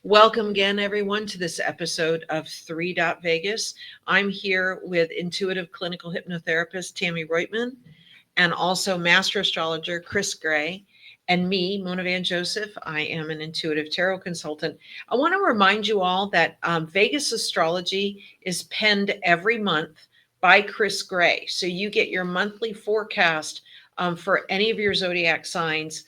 Welcome again, everyone, to this episode of Vegas. I'm here with intuitive clinical hypnotherapist Tammie Roitman and also master astrologer Kris Gray, and me, Mona Van Joseph. I am an intuitive tarot consultant. I want to remind you all that Vegas Astrology is penned every month by Kris Gray. So you get your monthly forecast for any of your zodiac signs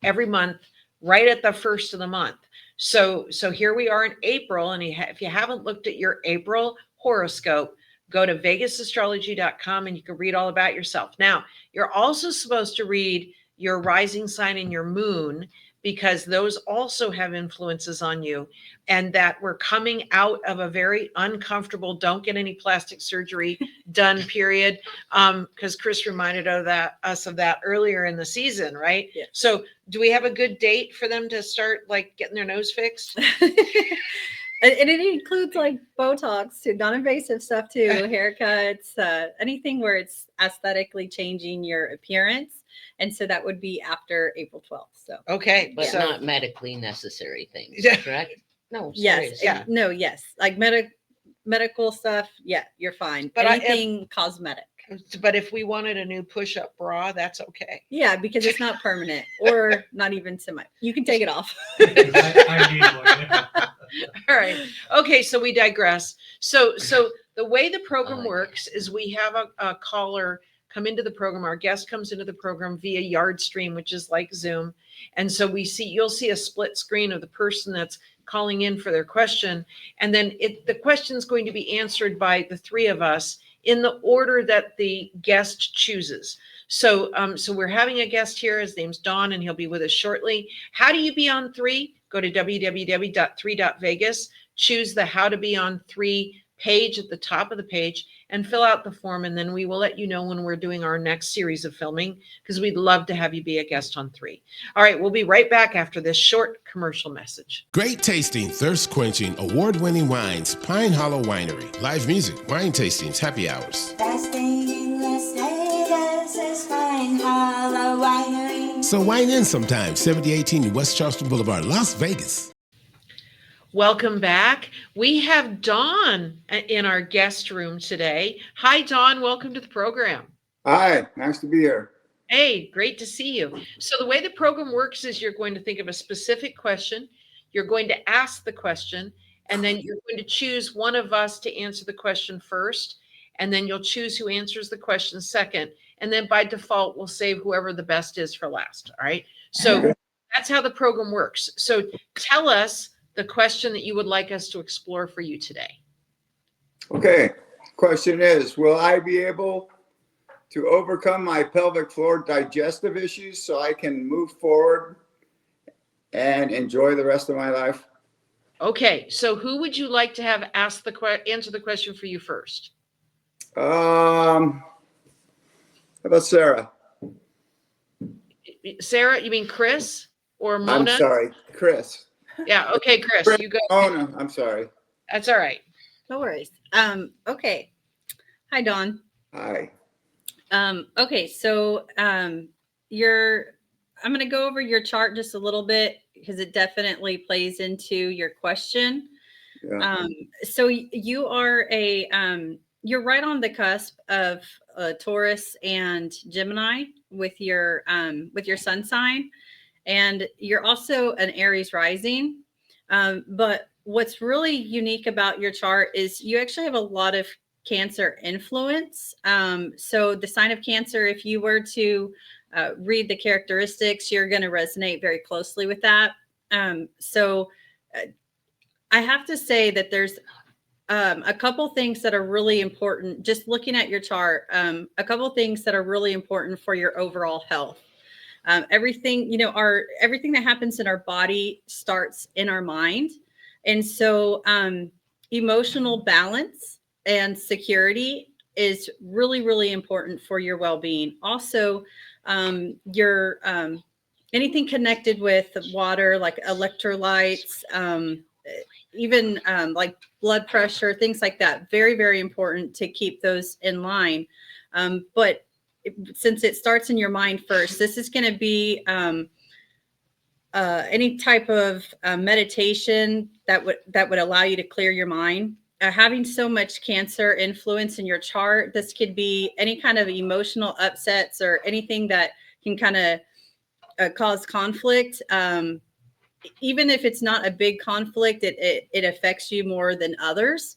every month, right at the first of the month. So here we are in April, and if you haven't looked at your April horoscope, go to WWDBTV.com and you can read all about yourself. Now, you're also supposed to read your rising sign and your moon, because those also have influences on you, and that we're coming out of a very uncomfortable, don't get any plastic surgery done period, because Kris reminded us of that earlier in the season, right? Yeah. So do we have a good date for them to start like getting their nose fixed? And it includes like Botox too, non-invasive stuff too, haircuts, anything where it's aesthetically changing your appearance. And so that would be after April 12th. So Okay, But so not medically necessary things, Yeah. correct? No, yes, seriously. Yeah. no, yes, like medical stuff. Yeah, you're fine. But anything cosmetic. but if we wanted a new push-up bra, that's okay. Yeah, because it's not permanent or not even semi. You can take it off. I need one. All right. Okay, so we digress. So the way the program I like works is we have a caller come into the program. Our guest comes into the program via Yard Stream, which is like Zoom. And so you'll see a split screen of the person that's calling in for their question. And then the question is going to be answered by the three of us in the order that the guest chooses. So we're having a guest here. His name's Don, and he'll be with us shortly. How do you be on three? Go to www.3.Vegas, choose the How to Be on Three page at the top of the page, and fill out the form. And then we will let you know when we're doing our next series of filming, because we'd love to have you be a guest on three. All right, we'll be right back after this short commercial message. Great tasting, thirst-quenching, award-winning wines, Pine Hollow Winery. Live music, wine tastings, happy hours. Best thing in Las Vegas is Pine Hollow Winery. So wine in sometime, 7018 West Charleston Boulevard, Las Vegas. Welcome back. We have Dawn in our guest room today. Hi, Dawn. Welcome to the program. Hi, nice to be here. Hey, great to see you. So the way the program works is you're going to think of a specific question. You're going to ask the question, and then you're going to choose one of us to answer the question first, and then you'll choose who answers the question second. And then by default, we'll save whoever the best is for last. All right. So that's how the program works. So tell us the question that you would like us to explore for you today. Okay, question is, will I be able to overcome my pelvic floor digestive issues so I can move forward and enjoy the rest of my life? Okay, so who would you like to have answer the question for you first? How about Sarah? Sarah, you mean Kris or Mona? I'm sorry, Kris. Yeah, okay, Kris, you go. Mona, I'm sorry. That's all right. No worries. Okay. Hi, Dawn. Hi. Okay, so I'm going to go over your chart just a little bit because it definitely plays into your question. Yeah. So you are you're right on the cusp of Taurus and Gemini with your sun sign, and you're also an Aries rising. But what's really unique about your chart is you actually have a lot of Cancer influence. So the sign of Cancer, if you were to read the characteristics, you're going to resonate very closely with that. So I have to say that there's a couple things that are really important. Just looking at your chart, a couple things that are really important for your overall health. Everything that happens in our body starts in our mind. And so emotional balance and security is really, really important for your well-being. Also, your anything connected with water, like electrolytes, even like blood pressure, things like that. Very, very important to keep those in line. But since it starts in your mind first, this is going to be any type of meditation that would allow you to clear your mind. Having so much Cancer influence in your chart, this could be any kind of emotional upsets or anything that can kind of cause conflict. Even if it's not a big conflict, it affects you more than others.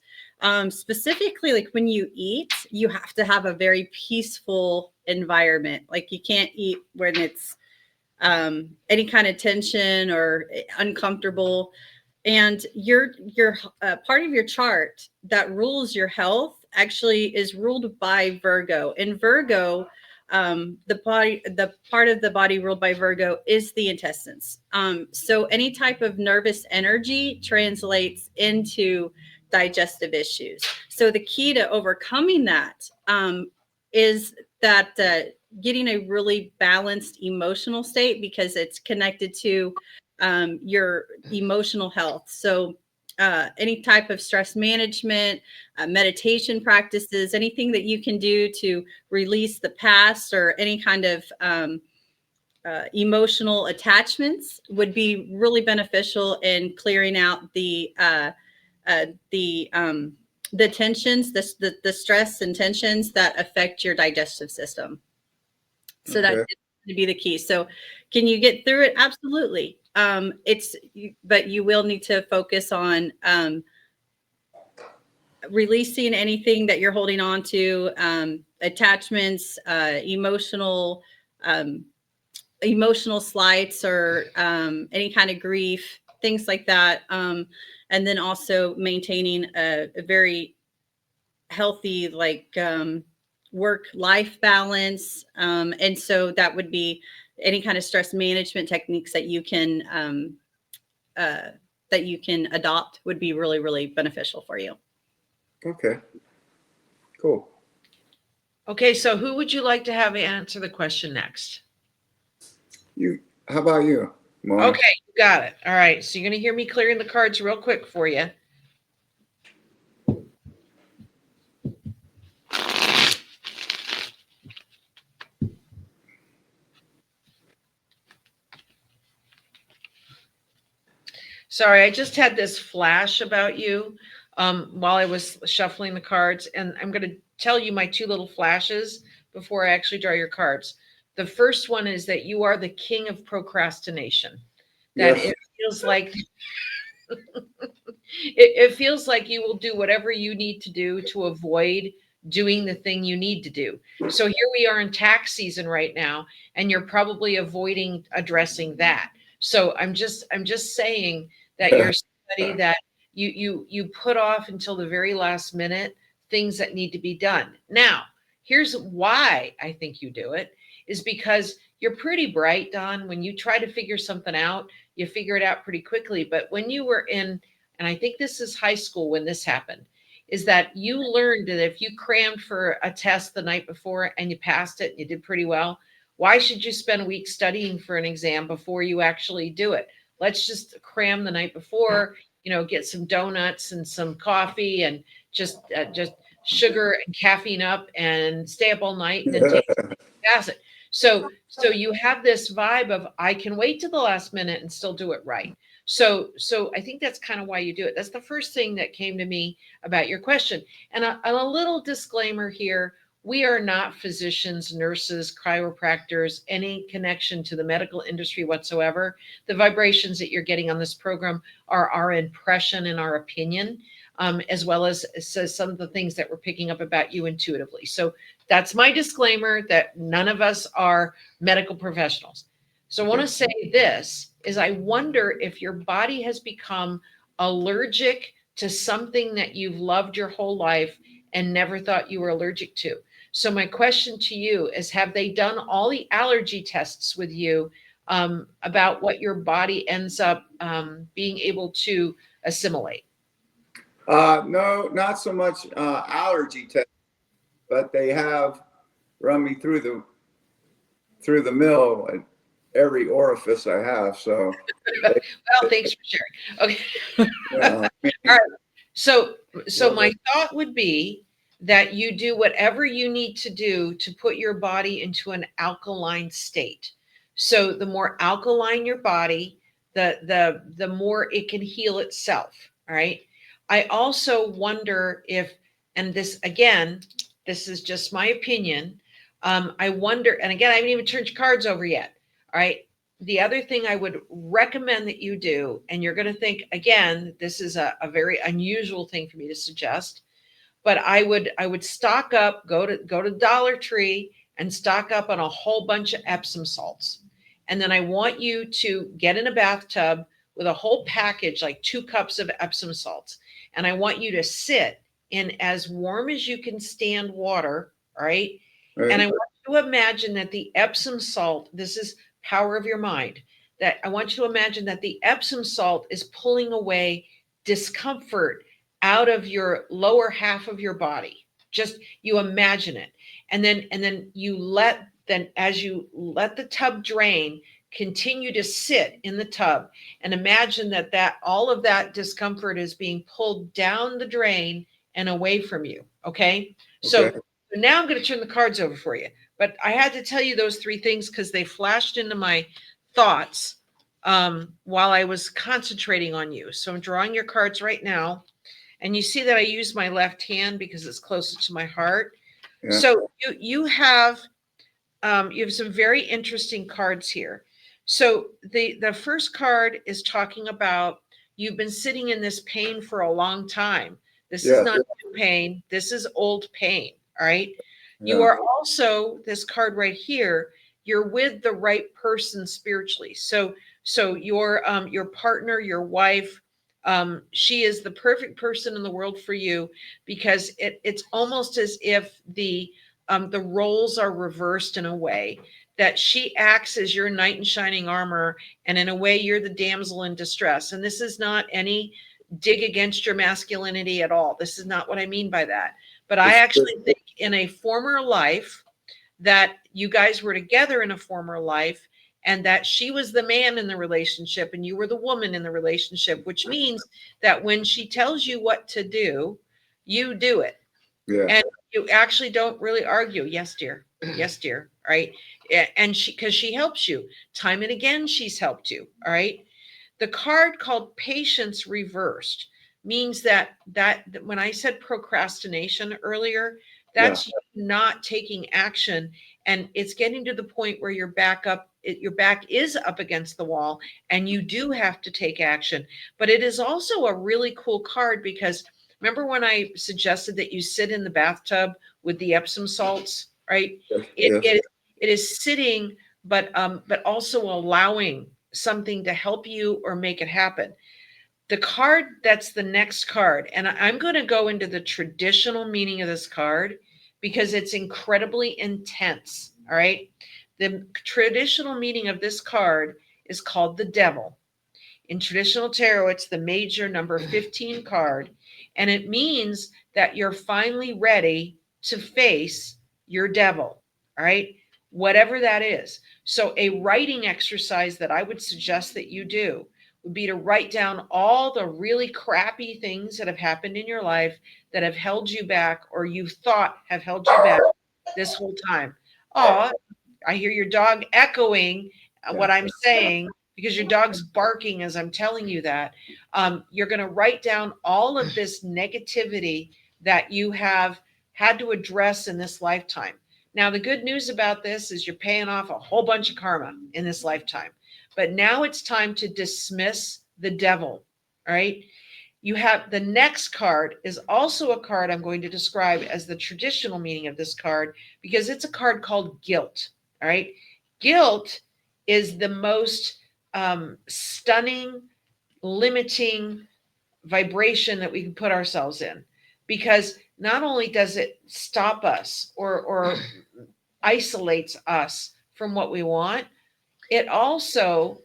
Specifically, like when you eat, you have to have a very peaceful environment. Like you can't eat when it's any kind of tension or uncomfortable. And your part of your chart that rules your health actually is ruled by Virgo. In Virgo, the part of the body ruled by Virgo is the intestines. So any type of nervous energy translates into digestive issues. So the key to overcoming that is that getting a really balanced emotional state, because it's connected to your emotional health. So any type of stress management, meditation practices, anything that you can do to release the past or any kind of emotional attachments would be really beneficial in clearing out the tensions, the stress and tensions that affect your digestive system. So Okay. that to be the key. So can you get through it? Absolutely. But you will need to focus on releasing anything that you're holding on to, attachments, emotional slights, or any kind of grief, things like that. And then also maintaining a very healthy, like, work-life balance. And so that would be any kind of stress management techniques that you can adopt would be really, really beneficial for you. Okay. Cool. Okay, so who would you like to have answer the question next? How about you, Mona? Okay, you got it. All right, so you're going to hear me clearing the cards real quick for you. Sorry, I just had this flash about you while I was shuffling the cards, and I'm going to tell you my two little flashes before I actually draw your cards. The first one is that you are the king of procrastination. That Yes. it feels like it feels like you will do whatever you need to do to avoid doing the thing you need to do. So here we are in tax season right now, and you're probably avoiding addressing that. So I'm just saying that you're somebody that you put off until the very last minute things that need to be done. Now, here's why I think you do it is because you're pretty bright, Don. When you try to figure something out, you figure it out pretty quickly. But when you were in, and I think this is high school when this happened, is that you learned that if you crammed for a test the night before and you passed it and you did pretty well, why should you spend a week studying for an exam before you actually do it? Let's just cram the night before, get some donuts and some coffee and just sugar and caffeine up and stay up all night and then pass it. So you have this vibe of I can wait to the last minute and still do it right. So I think that's kind of why you do it. That's the first thing that came to me about your question. And a little disclaimer here. We are not physicians, nurses, chiropractors, any connection to the medical industry whatsoever. The vibrations that you're getting on this program are our impression and our opinion, as well as some of the things that we're picking up about you intuitively. So that's my disclaimer that none of us are medical professionals. So I want to say this is I wonder if your body has become allergic to something that you've loved your whole life and never thought you were allergic to. So my question to you is, have they done all the allergy tests with you about what your body ends up being able to assimilate? No, not so much allergy test, but they have run me through the mill at every orifice I have. So, well, thanks for sharing. Okay. I mean, All right. So my thought would be that you do whatever you need to do to put your body into an alkaline state. So the more alkaline your body, the more it can heal itself. All right. I also wonder if, and this again, this is just my opinion. I wonder, and again, I haven't even turned your cards over yet. All right. The other thing I would recommend that you do, and you're going to think again, this is a very unusual thing for me to suggest, but I would stock up, go to Dollar Tree and stock up on a whole bunch of Epsom salts. And then I want you to get in a bathtub with a whole package, like 2 cups of Epsom salts. And I want you to sit in as warm as you can stand water, all right? Right. And I want you to imagine that the Epsom salt, this is power of your mind, that I want you to imagine that the Epsom salt is pulling away discomfort out of your lower half of your body. Just you imagine it. And then you as you let the tub drain, continue to sit in the tub and imagine that all of that discomfort is being pulled down the drain and away from you. Okay. So Okay. now I'm going to turn the cards over for you. But I had to tell you those 3 things because they flashed into my thoughts while I was concentrating on you. So I'm drawing your cards right now. And you see that I use my left hand because it's closer to my heart. Yeah. So you have some very interesting cards here. So the first card is talking about you've been sitting in this pain for a long time. This is not new pain. This is old pain. All right. You Yeah. are also, this card right here, you're with the right person spiritually. So your partner, your wife, she is the perfect person in the world for you because it's almost as if the roles are reversed in a way that she acts as your knight in shining armor, and in a way you're the damsel in distress. And this is not any dig against your masculinity at all. This is not what I mean by that. But I actually think in a former life that you guys were together in a former life, and that she was the man in the relationship and you were the woman in the relationship, which means that when she tells you what to do, you do it. Yeah. And you actually don't really argue. Yes, dear. Yes, dear. Right. And because she helps you time and again, she's helped you. All right. The card called Patience Reversed means that when I said procrastination earlier, that's you not taking action, and it's getting to the point where your back is up against the wall and you do have to take action. But it is also a really cool card because remember when I suggested that you sit in the bathtub with the Epsom salts, right? It is sitting, but also allowing something to help you or make it happen. The card, that's the next card. And I'm going to go into the traditional meaning of this card because it's incredibly intense. All right. The traditional meaning of this card is called the devil. In traditional tarot, it's the major number 15 card. And it means that you're finally ready to face your devil. All right. Whatever that is. So a writing exercise that I would suggest that you do would be to write down all the really crappy things that have happened in your life that have held you back or you thought have held you back this whole time. Oh, I hear your dog echoing what I'm saying because your dog's barking as I'm telling you that. You're going to write down all of this negativity that you have had to address in this lifetime. Now, the good news about this is you're paying off a whole bunch of karma in this lifetime. But now it's time to dismiss the devil. All right. You have the next card is also a card I'm going to describe as the traditional meaning of this card because it's a card called guilt. All right. Guilt is the most stunning, limiting vibration that we can put ourselves in because not only does it stop us or isolates us from what we want, it also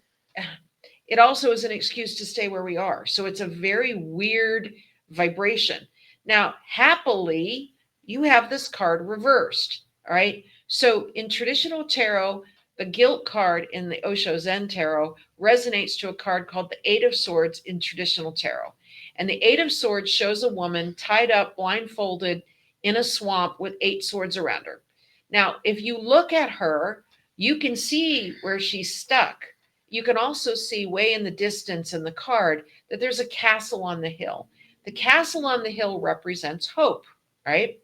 is an excuse to stay where we are. So it's a very weird vibration. Now, happily, you have this card reversed. All right. So in traditional tarot, the guilt card in the Osho Zen tarot resonates to a card called the 8 of Swords in traditional tarot. And the 8 of Swords shows a woman tied up, blindfolded in a swamp with 8 swords around her. Now, if you look at her, you can see where she's stuck. you can also see way in the distance in the card that there's a castle on the hill. The castle on the hill represents hope, right?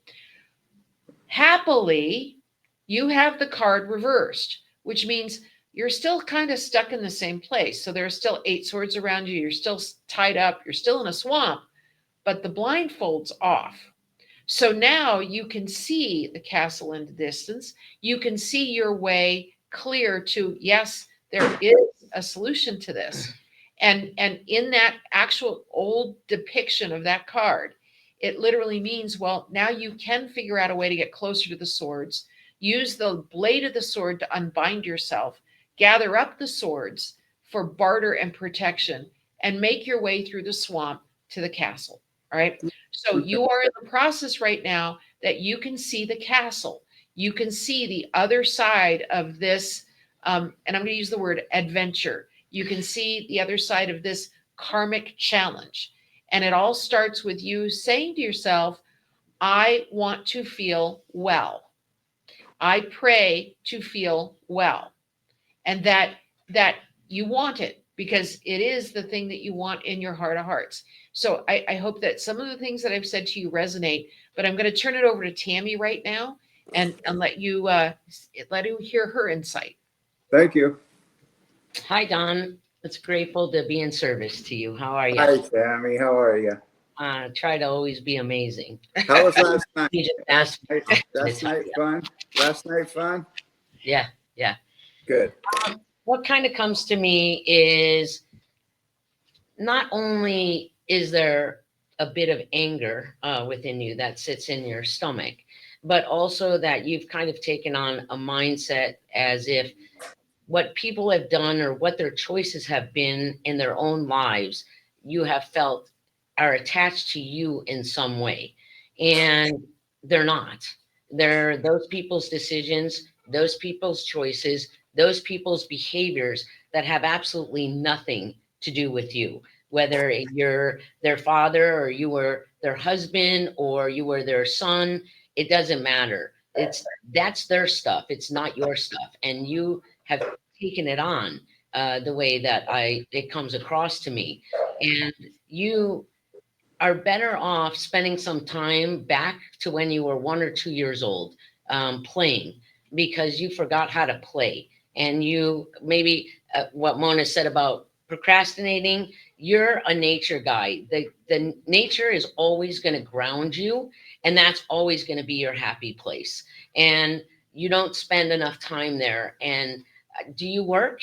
Happily, you have the card reversed, which means you're still kind of stuck in the same place. So there are still 8 swords around you. You're still tied up. You're still in a swamp, but the blindfold's off. So now you can see the castle in the distance. You can see your way clear to, yes, there is a solution to this. And in that actual old depiction of that card, it literally means, well, now you can figure out a way to get closer to the swords, use the blade of the sword to unbind yourself, gather up the swords for barter and protection, and make your way through the swamp to the castle. All right. So you are in the process right now that you can see the castle. You can see the other side of this, and I'm going to use the word adventure. You can see the other side of this karmic challenge. And it all starts with you saying to yourself, I want to feel well. I pray to feel well. And that you want it because it is the thing that you want in your heart of hearts. So I hope that some of the things that I've said to you resonate, but I'm going to turn it over to Tammie right now and let you hear her insight. Thank you. Hi, Don. It's grateful to be in service to you. How are you? Hi, Tammie. How are you? Try to always be amazing. How was last night? You just asked me. Last night fun? Last night fun? Yeah. Good. What kind of comes to me is not only is there a bit of anger within you that sits in your stomach, but also that you've kind of taken on a mindset as if what people have done or what their choices have been in their own lives, you have felt are attached to you in some way. And they're not. They're those people's decisions, those people's choices, those people's behaviors that have absolutely nothing to do with you. Whether you're their father or you were their husband or you were their son, it doesn't matter. That's their stuff. It's not your stuff. And you have taken it on the way that it comes across to me. And you are better off spending some time back to when you were 1 or 2 years old playing, because you forgot how to play. And you maybe what Mona said about procrastinating, you're a nature guy. The nature is always going to ground you, and that's always going to be your happy place. And you don't spend enough time there. And do you work?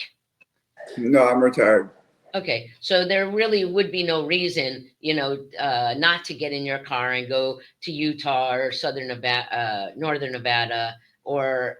No, I'm retired. Okay, so there really would be no reason, not to get in your car and go to Utah or Southern Nevada, Northern Nevada, or,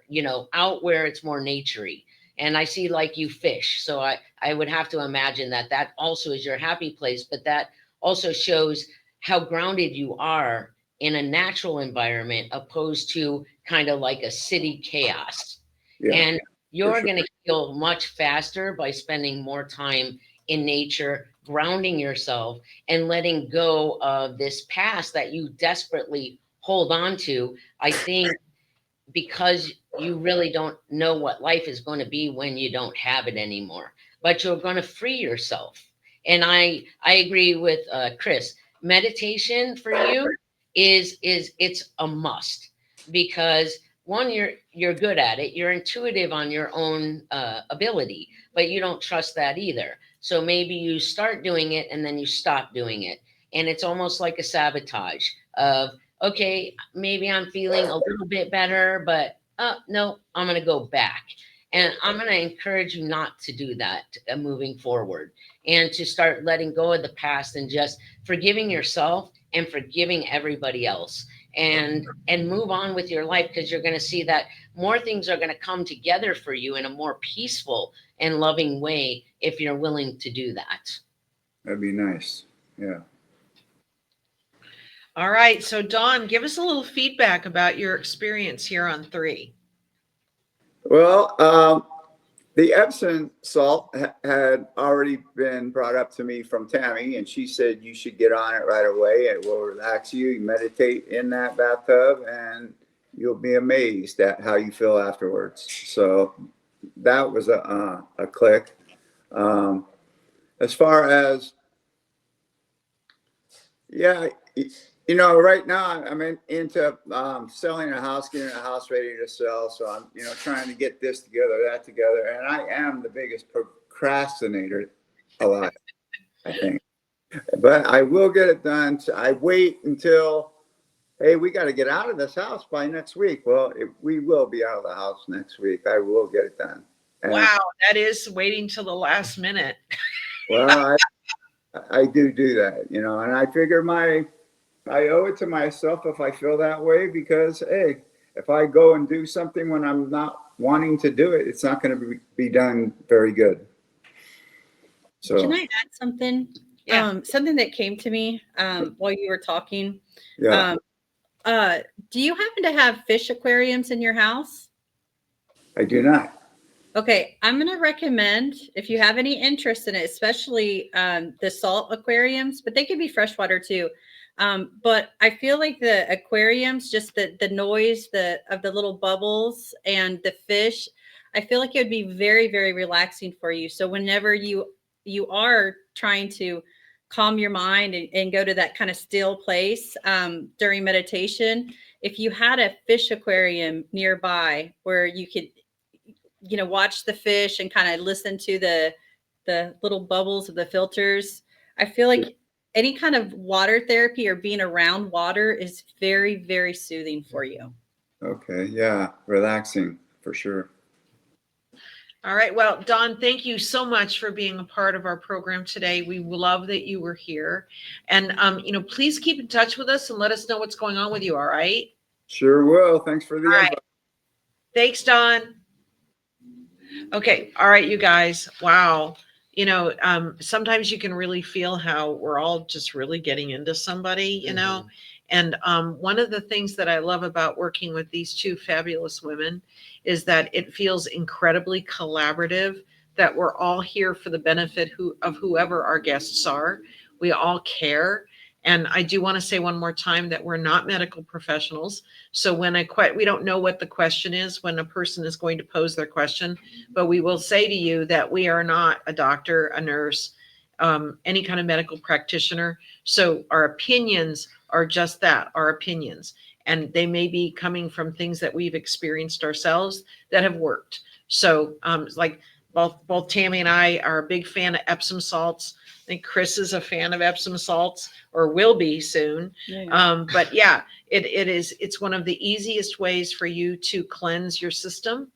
out where it's more naturey. And I see like you fish. So I would have to imagine that also is your happy place, but that also shows how grounded you are in a natural environment opposed to kind of like a city chaos. Yeah, and you're sure. going to heal much faster by spending more time in nature, grounding yourself and letting go of this past that you desperately hold on to. I think because you really don't know what life is going to be when you don't have it anymore, but you're going to free yourself. And I agree with Kris. Meditation for you is it's a must, because one, you're good at it. You're intuitive on your own ability, but you don't trust that either. So maybe you start doing it and then you stop doing it. And it's almost like a sabotage of, okay, maybe I'm feeling a little bit better, but no, I'm going to go back. And I'm going to encourage you not to do that moving forward, and to start letting go of the past and just forgiving yourself and forgiving everybody else, and move on with your life, because you're going to see that more things are going to come together for you in a more peaceful and loving way if you're willing to do that. That'd be nice. Yeah. All right. So Dawn, give us a little feedback about your experience here on 3. Well, the Epsom salt had already been brought up to me from Tammie, and she said you should get on it right away. It will relax you. You meditate in that bathtub, and you'll be amazed at how you feel afterwards. So that was a click. As far as, yeah, right now I'm into selling a house, getting a house ready to sell. So I'm, trying to get this together, that together. And I am the biggest procrastinator alive, I think. But I will get it done. So I wait until, hey, we got to get out of this house by next week. Well, we will be out of the house next week. I will get it done. And, wow, that is waiting till the last minute. well, I do that, and I figure I owe it to myself if I feel that way, because, hey, if I go and do something when I'm not wanting to do it, it's not going to be done very good. So can I add something? Yeah. Something that came to me while you were talking. yeah, Do you happen to have fish aquariums in your house? I do not. Okay, I'm going to recommend, if you have any interest in it, especially the salt aquariums, but they could be freshwater too. But I feel like the aquariums, just the noise of the little bubbles and the fish, I feel like it would be very, very relaxing for you. So whenever you are trying to calm your mind and go to that kind of still place during meditation, if you had a fish aquarium nearby where you could, watch the fish and kind of listen to the little bubbles of the filters, I feel like any kind of water therapy or being around water is very, very soothing for you. Okay, yeah, relaxing for sure. All right. Well, Dawn, thank you so much for being a part of our program today. We love that you were here. And, please keep in touch with us and let us know what's going on with you. All right. Sure will. Thanks for the All right. invite. Thanks, Dawn. Okay. All right, you guys. Wow. Sometimes you can really feel how we're all just really getting into somebody, And one of the things that I love about working with these two fabulous women is that it feels incredibly collaborative, that we're all here for the benefit of whoever our guests are. We all care. And I do want to say one more time that we're not medical professionals. So when we don't know what the question is when a person is going to pose their question, but we will say to you that we are not a doctor, a nurse, any kind of medical practitioner. So our opinions are just that, our opinions. And they may be coming from things that we've experienced ourselves that have worked. So like both Tammie and I are a big fan of Epsom salts. I think Kris is a fan of Epsom salts, or will be soon. Yeah. But yeah, it's one of the easiest ways for you to cleanse your system.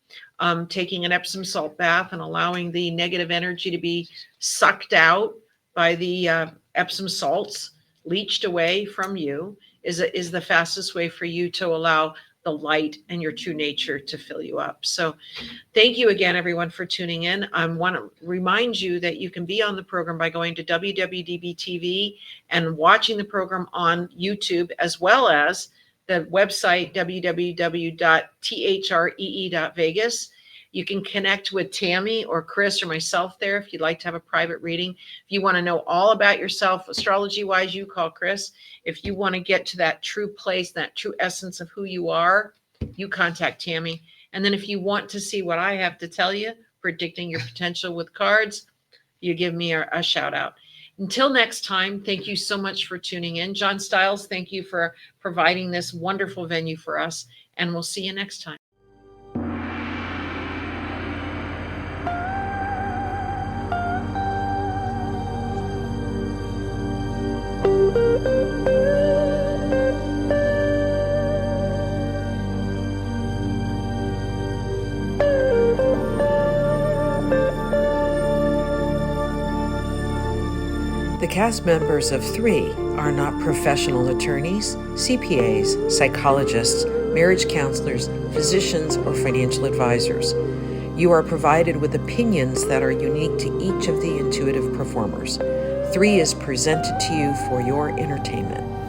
Taking an Epsom salt bath and allowing the negative energy to be sucked out by the Epsom salts, leached away from you, is the fastest way for you to allow the light and your true nature to fill you up. So thank you again, everyone, for tuning in. I want to remind you that you can be on the program by going to WWDBTV and watching the program on YouTube, as well as the website, www.THREE.Vegas. You can connect with Tammie or Kris or myself there if you'd like to have a private reading. If you want to know all about yourself, astrology-wise, you call Kris. If you want to get to that true place, that true essence of who you are, you contact Tammie. And then if you want to see what I have to tell you, predicting your potential with cards, you give me a shout out. Until next time, thank you so much for tuning in. John Stiles, thank you for providing this wonderful venue for us. And we'll see you next time. The cast members of Three are not professional attorneys, CPAs, psychologists, marriage counselors, physicians, or financial advisors. You are provided with opinions that are unique to each of the intuitive performers. Three is presented to you for your entertainment.